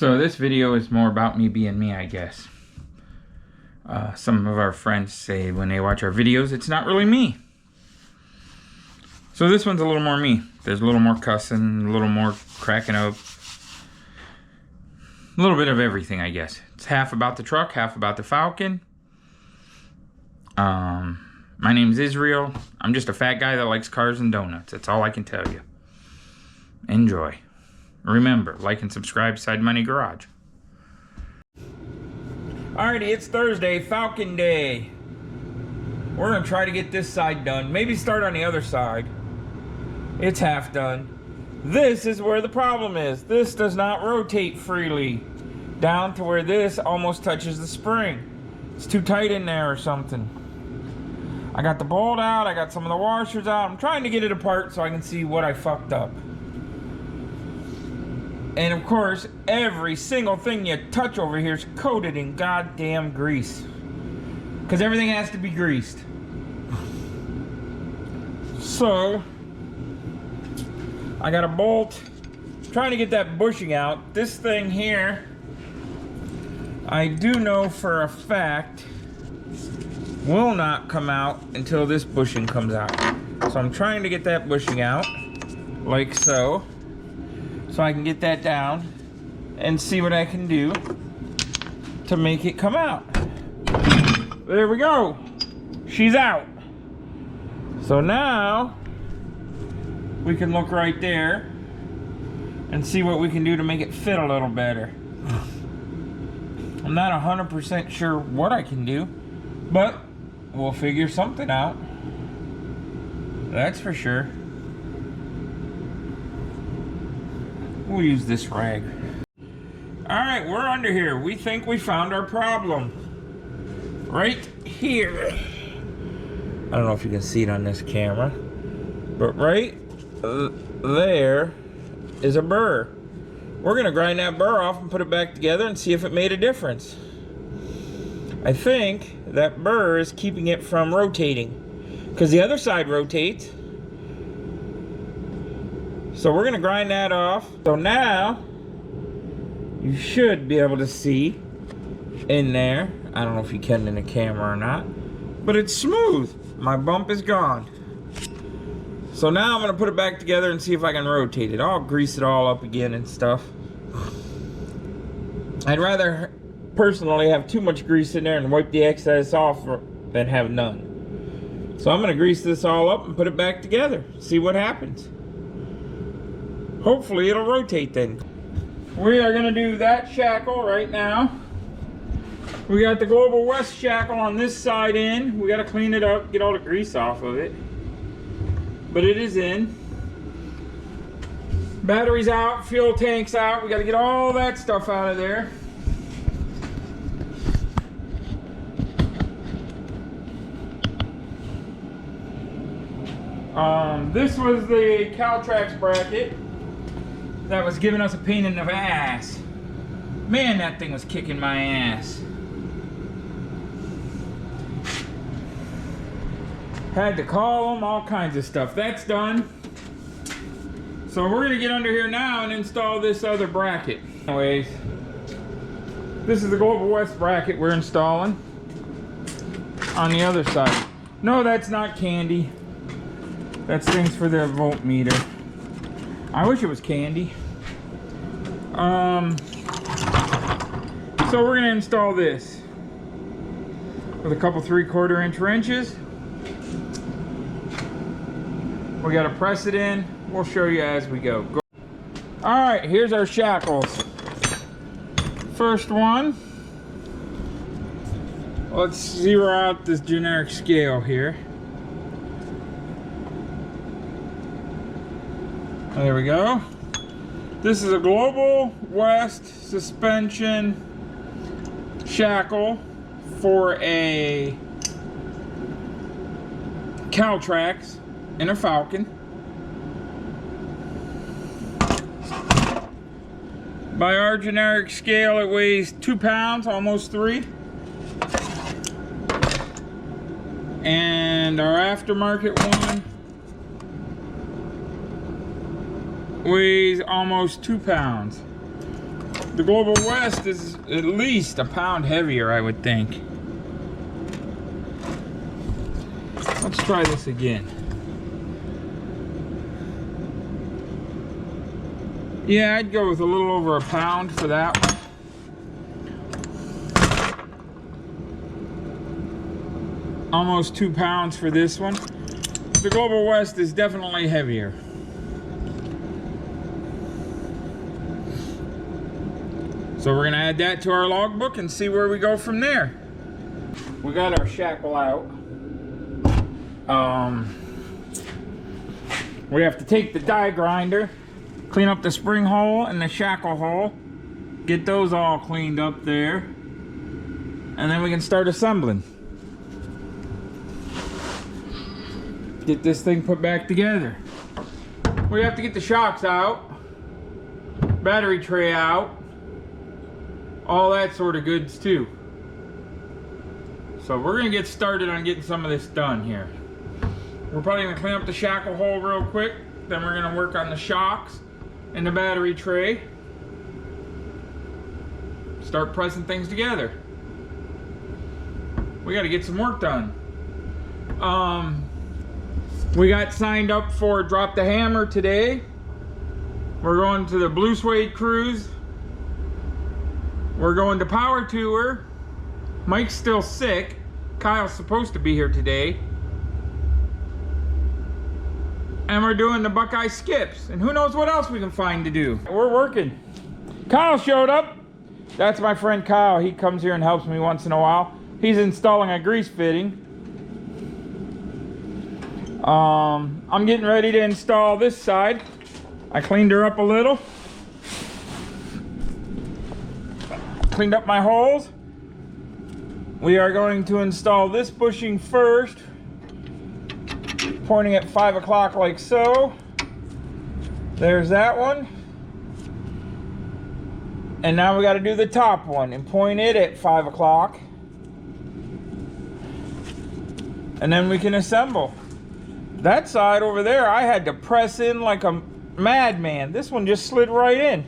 So this video is more about me being me, I guess. Some of our friends say when they watch our videos, it's not really me. So this one's a little more me. There's a little more cussing, a little more cracking up. A little bit of everything, I guess. It's half about the truck, half about the Falcon. My name's Israel. I'm just a fat guy that likes cars and donuts. That's all I can tell you. Enjoy. Remember, like and subscribe, Side Money Garage. Alrighty, it's Thursday, Falcon Day. We're gonna try to get this side done. Maybe start on the other side. It's half done. This is where the problem is. This does not rotate freely down to where this almost touches the spring. It's too tight in there or something. I got the bolt out, I got some of the washers out. I'm trying to get it apart so I can see what I fucked up. And of course, every single thing you touch over here is coated in goddamn grease. Because everything has to be greased. So, I got a bolt. Trying to get that bushing out. This thing here, I do know for a fact, will not come out until this bushing comes out. So I'm trying to get that bushing out, like so. So I can get that down and see what I can do to make it come out. There we go. She's out. So now we can look right there and see what we can do to make it fit a little better. I'm not 100% sure what I can do, but we'll figure something out. That's for sure. We'll use this rag. Alright, we're under here. We think we found our problem. Right here. I don't know if you can see it on this camera, but right there is a burr. We're gonna grind that burr off and put it back together and see if it made a difference. I think that burr is keeping it from rotating because the other side rotates. So we're gonna grind that off. So now you should be able to see in there. I don't know if you can in the camera or not, but it's smooth. My bump is gone. So now I'm gonna put it back together and see if I can rotate it. I'll grease it all up again and stuff. I'd rather personally have too much grease in there and wipe the excess off than have none. So I'm gonna grease this all up and put it back together. See what happens. Hopefully it'll rotate then. We are gonna do that shackle right now. We got the Global West shackle on this side in. We gotta clean it up, get all the grease off of it. But it is in. Batteries out, fuel tanks out. We gotta get all that stuff out of there. This was the Caltrax bracket that was giving us a pain in the ass. Man, that thing was kicking my ass. Had to call them, all kinds of stuff. That's done. So we're gonna get under here now and install this other bracket. Anyways, this is the Global West bracket we're installing on the other side. No, that's not candy. That's things for the voltmeter. I wish it was candy. So we're gonna install this with a couple 3/4 inch wrenches. We gotta press it in. We'll show you as we go. All right, here's our shackles. First one. Let's zero out this generic scale here. There we go. This is a Global West suspension shackle for a Caltrax and a Falcon. By our generic scale, it weighs 2 pounds, almost 3. And our aftermarket one weighs almost 2 pounds. The Global West is at least a pound heavier, I would think. Let's try this again. Yeah, I'd go with a little over a pound for that one. Almost 2 pounds for this one. The Global West is definitely heavier. So we're gonna add that to our logbook and see where we go from there. We got our shackle out. We have to take the die grinder, clean up the spring hole and the shackle hole, get those all cleaned up there, and then we can start assembling. Get this thing put back together. We have to get the shocks out, battery tray out, all that sort of goods too. So we're gonna get started on getting some of this done here. We're probably gonna clean up the shackle hole real quick, then we're gonna work on the shocks and the battery tray. Start pressing things together. We gotta get some work done. We got signed up for Drop the Hammer today. We're going to the Blue Suede Cruise. We're going to Power Tour. Mike's still sick. Kyle's supposed to be here today. And we're doing the Buckeye Skips. And who knows what else we can find to do. We're working. Kyle showed up. That's my friend Kyle. He comes here and helps me once in a while. He's installing a grease fitting. I'm getting ready to install this side. I cleaned her up a little. Cleaned up my holes. We are going to install this bushing first, pointing at 5 o'clock like so. There's that one. And now we got to do the top one and point it at 5 o'clock. And then we can assemble. That side over there, I had to press in like a madman. This one just slid right in.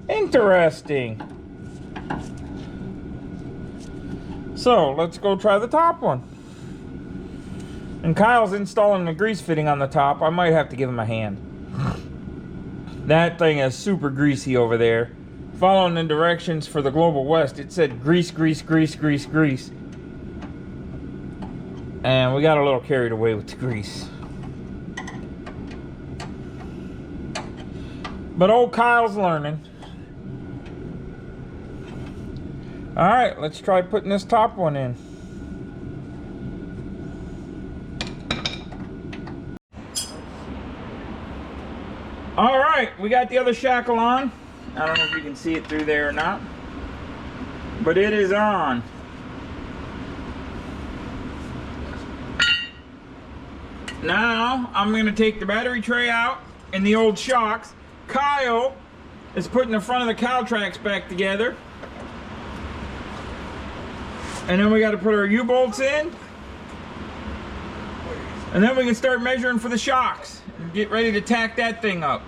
Interesting. So let's go try the top one. And Kyle's installing the grease fitting on the top. I might have to give him a hand. That thing is super greasy over there. Following the directions for the Global West, it said grease, grease, grease, grease, grease. And we got a little carried away with the grease. But old Kyle's learning. All right, let's try putting this top one in. All right, we got the other shackle on. I don't know if you can see it through there or not, but it is on. Now, I'm gonna take the battery tray out and the old shocks. Kyle is putting the front of the cow tracks back together. And then we got to put our U-bolts in. And then we can start measuring for the shocks and get ready to tack that thing up.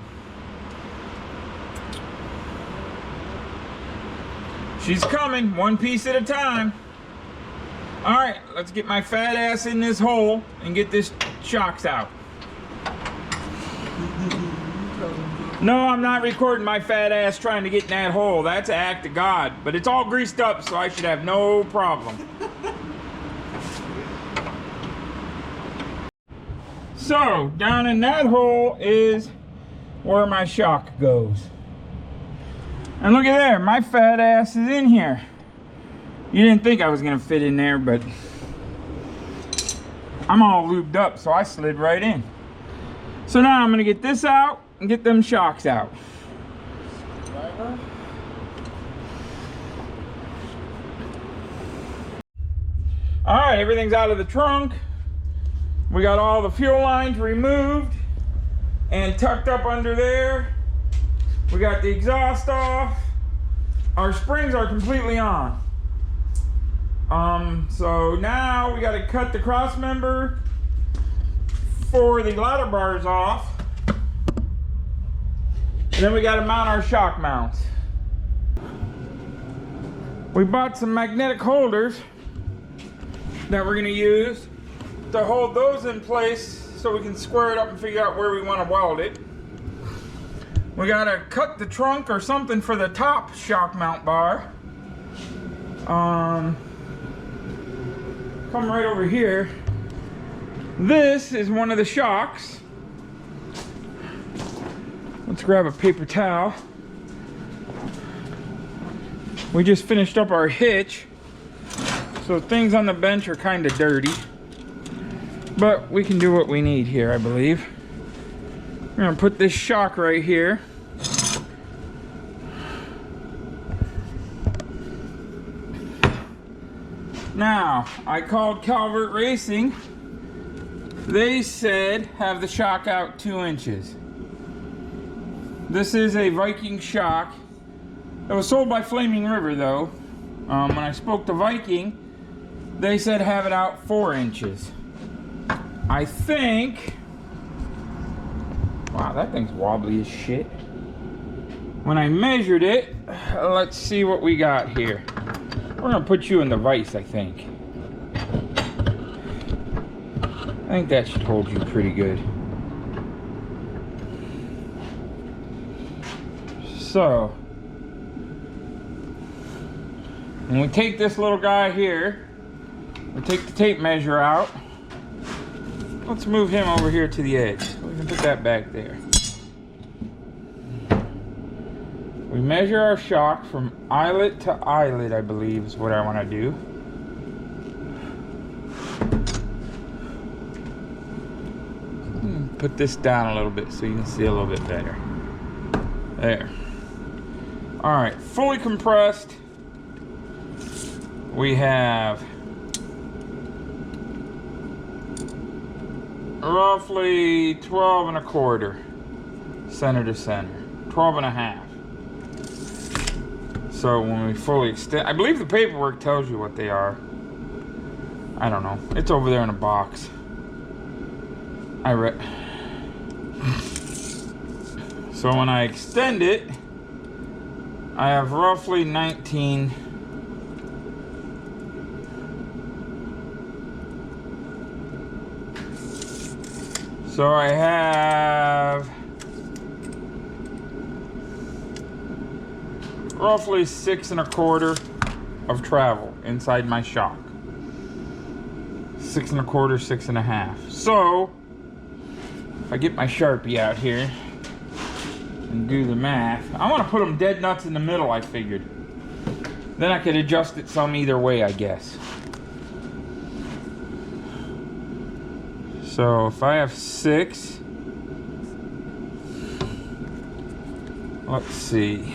She's coming, one piece at a time. All right, let's get my fat ass in this hole and get this shocks out. No, I'm not recording my fat ass trying to get in that hole. That's an act of God. But it's all greased up, so I should have no problem. So, down in that hole is where my shock goes. And look at there, my fat ass is in here. You didn't think I was gonna fit in there, but I'm all lubed up, so I slid right in. So now I'm gonna get this out and get them shocks out. All right, everything's out of the trunk. We got all the fuel lines removed and tucked up under there. We got the exhaust off. Our springs are completely on. So now we got to cut the cross member for the ladder bars off. And then we got to mount our shock mounts. We bought some magnetic holders that we're gonna use to hold those in place so we can square it up and figure out where we want to weld it. We gotta cut the trunk or something for the top shock mount bar. Come right over here. This is one of the shocks. Let's grab a paper towel. We just finished up our hitch, so things on the bench are kind of dirty, but we can do what we need here, I believe. We're gonna put this shock right here. Now, I called Calvert Racing. They said have the shock out 2 inches. This is a Viking shock. It was sold by Flaming River though. When I spoke to Viking, they said have it out 4 inches. I think... Wow, that thing's wobbly as shit. When I measured it, let's see what we got here. We're gonna put you in the vise, I think. I think that should hold you pretty good. So, when we take this little guy here, we take the tape measure out. Let's move him over here to the edge. We can put that back there. We measure our shock from eyelet to eyelet, I believe is what I want to do. Put this down a little bit so you can see a little bit better. There. Alright, fully compressed. We have roughly 12 1/4 center to center. 12 1/2. So when we fully extend, I believe the paperwork tells you what they are. I don't know. It's over there in a box. I read. So when I extend it, I have roughly 19. So I have roughly 6 1/4 of travel inside my shock. 6 1/4, 6 1/2. So if I get my Sharpie out here and do the math, I want to put them dead nuts in the middle, I figured. Then I could adjust it some either way, I guess. So if I have 6, let's see.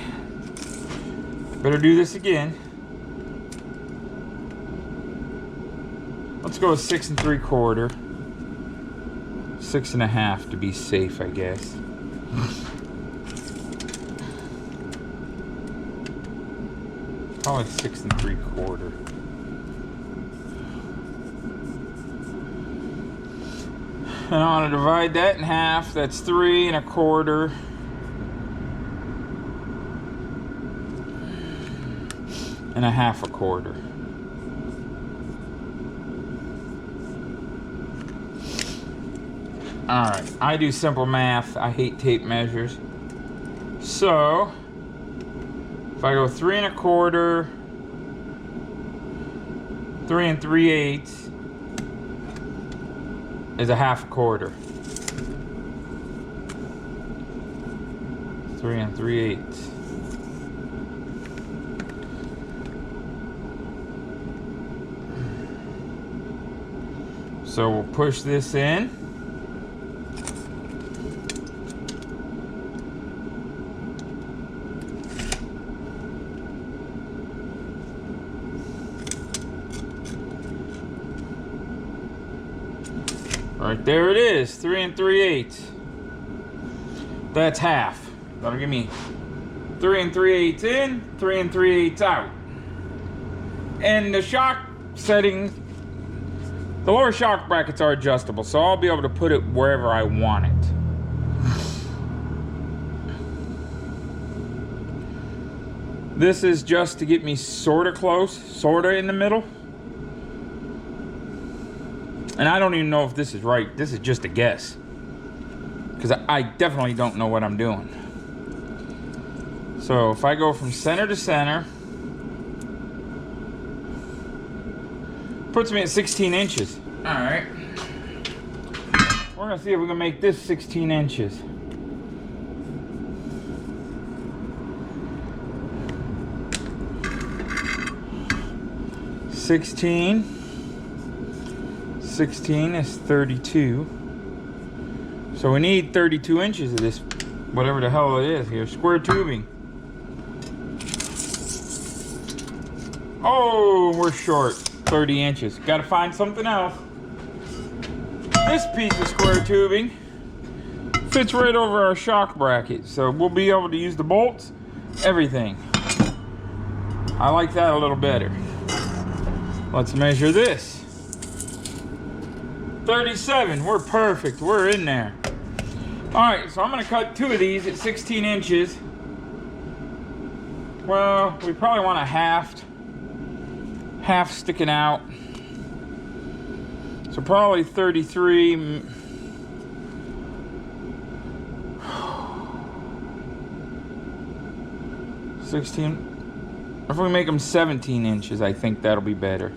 Better do this again. Let's go with 6 3/4. 6 1/2 to be safe, I guess. Probably 6 3/4. And I want to divide that in half. That's 3 1/4. And 1/2 1/4. Alright, I do simple math. I hate tape measures. So, if I go 3 1/4, 3 3/8 is 1/2 1/4. 3 3/8. So we'll push this in. Right there it is, 3 3/8. That's half. That'll give me 3 3/8 in, 3 3/8 out. And the shock setting, the lower shock brackets are adjustable, so I'll be able to put it wherever I want it. This is just to get me sort of close, sort of in the middle. And I don't even know if this is right. This is just a guess. Because I definitely don't know what I'm doing. So if I go from center to center, puts me at 16 inches. All right. We're gonna see if we can make this 16 inches. Sixteen is 32. So we need 32 inches of this, whatever the hell it is here, square tubing. Oh, we're short, 30 inches. Gotta find something else. This piece of square tubing fits right over our shock bracket, so we'll be able to use the bolts, everything. I like that a little better. Let's measure this. 37, we're perfect, we're in there. All right, so I'm gonna cut 2 of these at 16 inches. Well, we probably want a half sticking out. So probably 33. 16. If we make them 17 inches, I think that'll be better.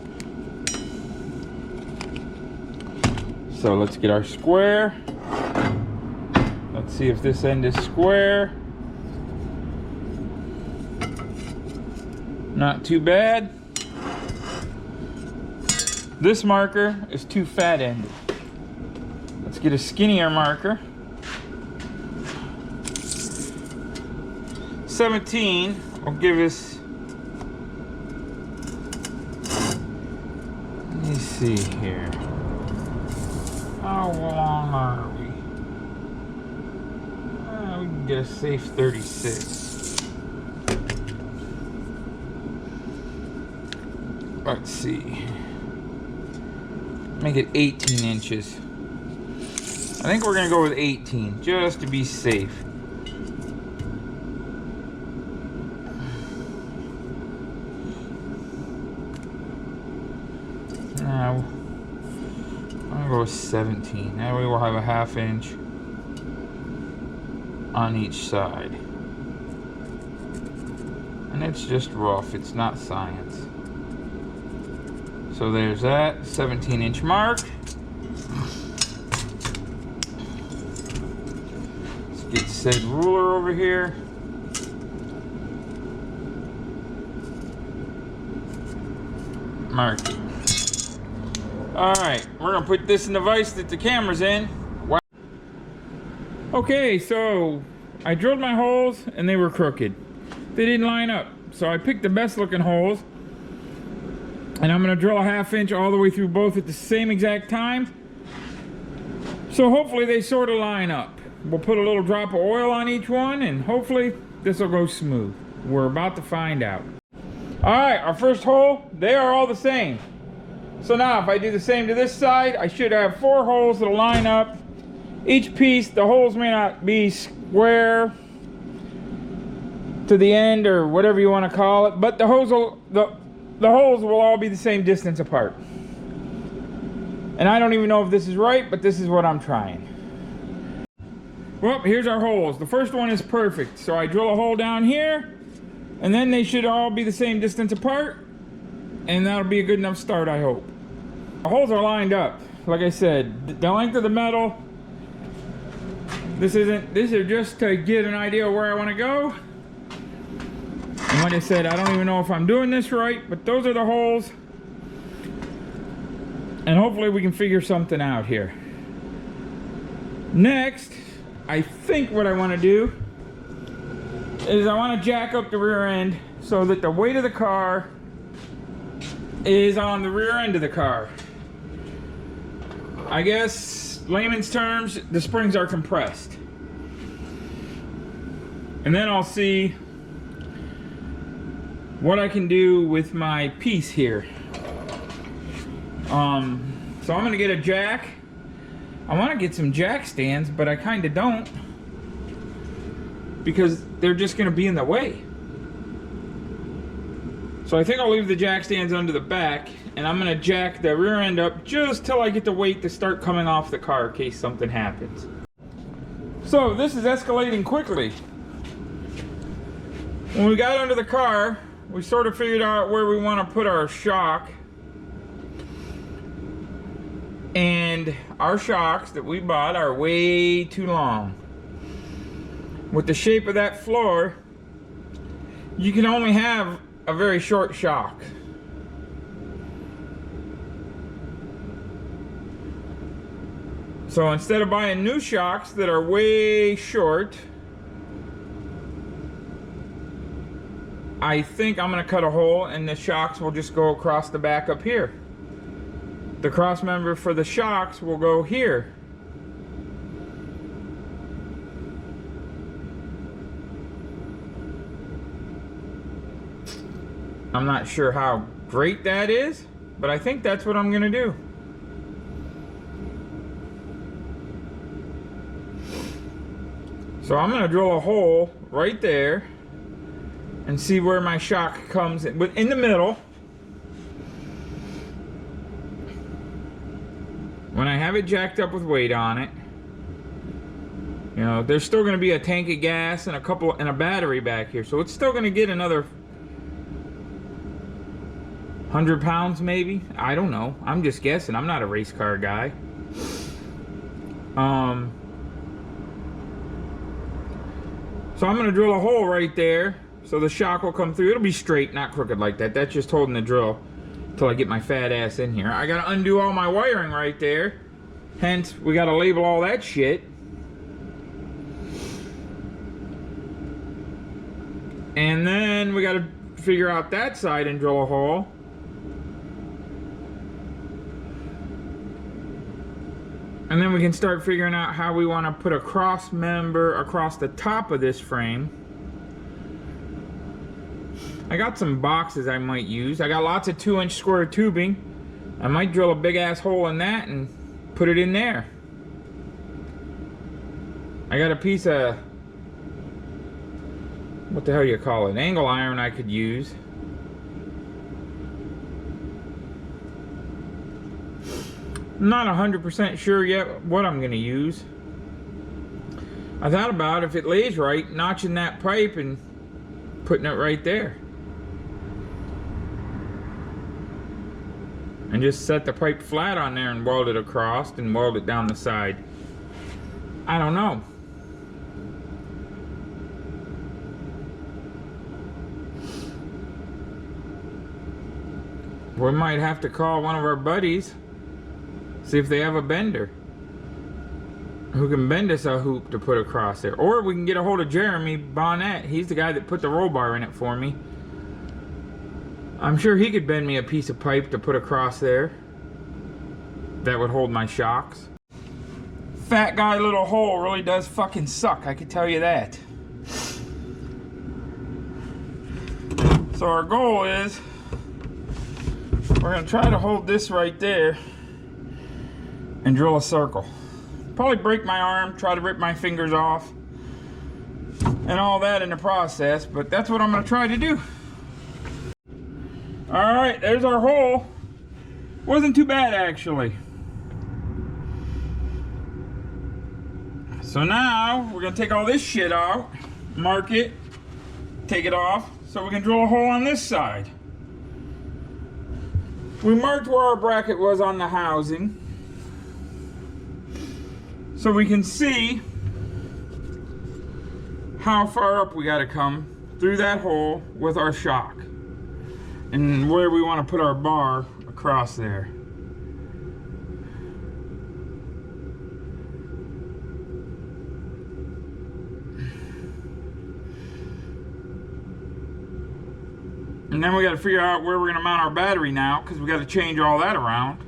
So let's get our square. Let's see if this end is square. Not too bad. This marker is too fat-ended. Let's get a skinnier marker. 17 will give us, let me see here. How long are we? We can get a safe 36. Let's see. Make it 18 inches. I think we're gonna go with 18 just to be safe. Now I'm gonna go with 17. That way we'll have a ½ inch on each side. And it's just rough, it's not science. So there's that 17-inch mark. Let's get said ruler over here. Mark it. Alright, we're gonna put this in the vise that the camera's in. Wow. Okay, so I drilled my holes and they were crooked. They didn't line up. So I picked the best looking holes. And I'm gonna drill a ½ inch all the way through both at the same exact time. So hopefully they sort of line up. We'll put a little drop of oil on each one and hopefully this will go smooth. We're about to find out. All right, our first hole, they are all the same. So now if I do the same to this side, I should have 4 holes that'll line up. Each piece, the holes may not be square to the end or whatever you want to call it, but the holes will all be the same distance apart. And I don't even know if this is right, but this is what I'm trying. Well, here's our holes. The first one is perfect. So I drill a hole down here, and then they should all be the same distance apart. And that'll be a good enough start, I hope. The holes are lined up. Like I said, the length of the metal. This is just to get an idea of where I want to go. And like I said, I don't even know if I'm doing this right, but those are the holes. And hopefully we can figure something out here. Next, I think what I want to do is I want to jack up the rear end so that the weight of the car is on the rear end of the car. I guess, layman's terms, the springs are compressed. And then I'll see what I can do with my piece here. So I'm gonna get a jack. I want to get some jack stands, but I kind of don't, because they're just gonna be in the way. So I think I'll leave the jack stands under the back, and I'm gonna jack the rear end up just till I get the weight to start coming off the car in case something happens. So this is escalating quickly. When we got under the car, we sort of figured out where we want to put our shock. And our shocks that we bought are way too long. With the shape of that floor, you can only have a very short shock. So instead of buying new shocks that are way short, I think I'm gonna cut a hole and the shocks will just go across the back up here. The cross member for the shocks will go here. I'm not sure how great that is, but I think that's what I'm gonna do. So I'm gonna drill a hole right there and see where my shock comes in the middle. When I have it jacked up with weight on it, you know, there's still going to be a tank of gas and a battery back here, so it's still going to get another 100 pounds maybe. I don't know. I'm just guessing. I'm not a race car guy. So I'm going to drill a hole right there so the shock will come through. It'll be straight, not crooked like that. That's just holding the drill until I get my fat ass in here. I gotta undo all my wiring right there. Hence, we gotta label all that shit. And then we gotta figure out that side and drill a hole. And then we can start figuring out how we want to put a cross member across the top of this frame. I got some boxes I might use. I got lots of 2-inch square tubing. I might drill a big ass hole in that and put it in there. I got a piece of, what the hell you call it, angle iron I could use. I'm not 100% sure yet what I'm gonna use. I thought about, if it lays right, notching that pipe and putting it right there. And just set the pipe flat on there and weld it across and weld it down the side. I don't know. We might have to call one of our buddies, see if they have a bender who can bend us a hoop to put across there. Or we can get a hold of Jeremy Bonnet. He's the guy that put the roll bar in it for me. I'm sure he could bend me a piece of pipe to put across there that would hold my shocks. Fat guy little hole really does fucking suck, I can tell you that. So our goal is, we're gonna try to hold this right there and drill a circle. Probably break my arm, try to rip my fingers off, and all that in the process, but that's what I'm gonna try to do. Alright, there's our hole. Wasn't too bad actually. So now we're gonna take all this shit out, mark it, take it off, so we can drill a hole on this side. We marked where our bracket was on the housing, so we can see how far up we gotta come through that hole with our shock, and where we want to put our bar across there. And then we got to figure out where we're going to mount our battery now, because we got to change all that around.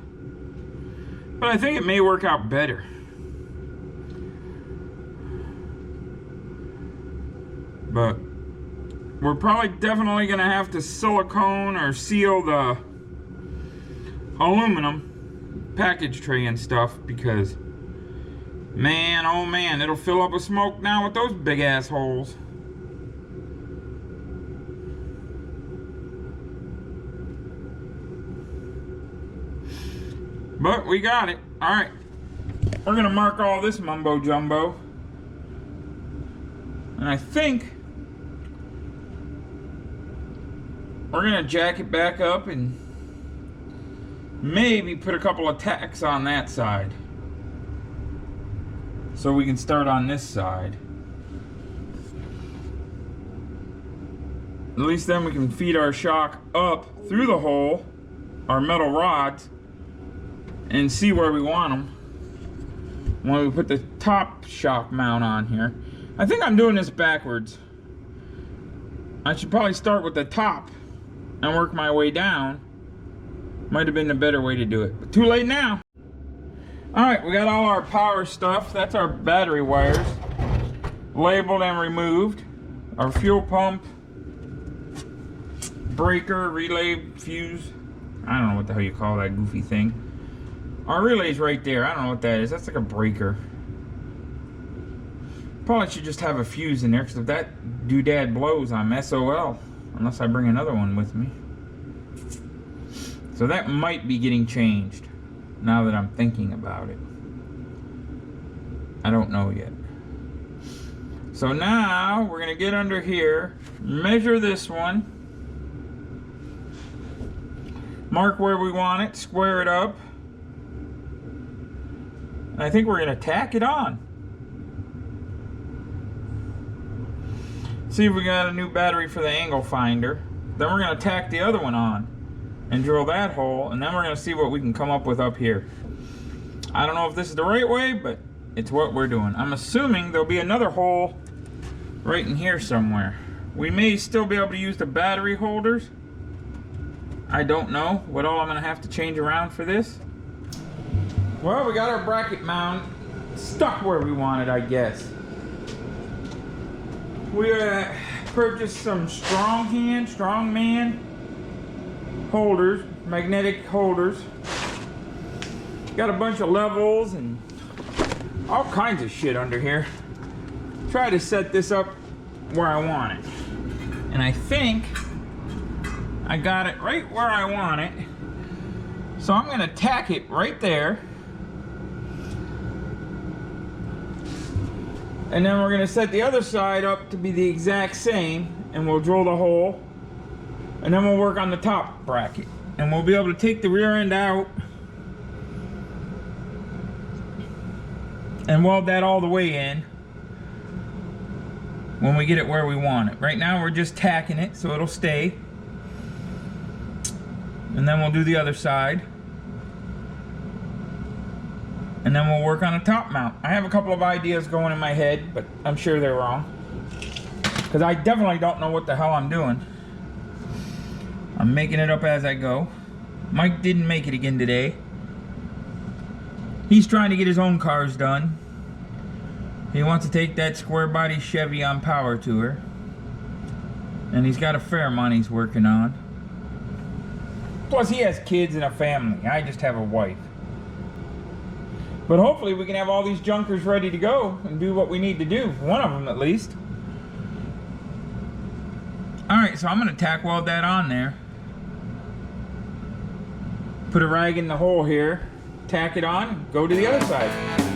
But I think it may work out better. But we're probably definitely going to have to silicone or seal the aluminum package tray and stuff, because man, oh man, it'll fill up with smoke now with those big ass holes. But we got it. All right. We're gonna mark all this mumbo jumbo. And I think we're gonna jack it back up and maybe put a couple of tacks on that side, so we can start on this side. At least then we can feed our shock up through the hole, our metal rods, and see where we want them when we put the top shock mount on here. I think I'm doing this backwards. I should probably start with the top and work my way down. Might have been the better way to do it, but too late now. All right, we got all our power stuff. That's our battery wires labeled and removed. Our fuel pump, breaker, relay, fuse. I don't know what the hell you call that goofy thing. Our relay's right there. I don't know what that is. That's like a breaker. Probably should just have a fuse in there, because if that doodad blows, I'm SOL. Unless I bring another one with me. So that might be getting changed, now that I'm thinking about it. I don't know yet. So now we're gonna get under here, measure this one, mark where we want it, square it up, and I think we're gonna tack it on. See if we got a new battery for the angle finder. Then we're gonna tack the other one on and drill that hole, and then we're gonna see what we can come up with up here. I don't know if this is the right way, but it's what we're doing. I'm assuming there'll be another hole right in here somewhere. We may still be able to use the battery holders. I don't know what all I'm gonna have to change around for this. Well, we got our bracket mount stuck where we want it, I guess. We purchased some strongman holders, magnetic holders. Got a bunch of levels and all kinds of shit under here. Try to set this up where I want it. And I think I got it right where I want it. So I'm gonna tack it right there. And then we're gonna set the other side up to be the exact same, and we'll drill the hole. And then we'll work on the top bracket. And we'll be able to take the rear end out and weld that all the way in when we get it where we want it. Right now we're just tacking it so it'll stay. And then we'll do the other side. And then we'll work on a top mount. I have a couple of ideas going in my head, but I'm sure they're wrong. Because I definitely don't know what the hell I'm doing. I'm making it up as I go. Mike didn't make it again today. He's trying to get his own cars done. He wants to take that square body Chevy on power tour. And he's got a Fairmont he's working on. Plus he has kids and a family. I just have a wife. But hopefully we can have all these junkers ready to go and do what we need to do. One of them at least. Alright, so I'm going to tack weld that on there. Put a rag in the hole here. Tack it on. Go to the other side.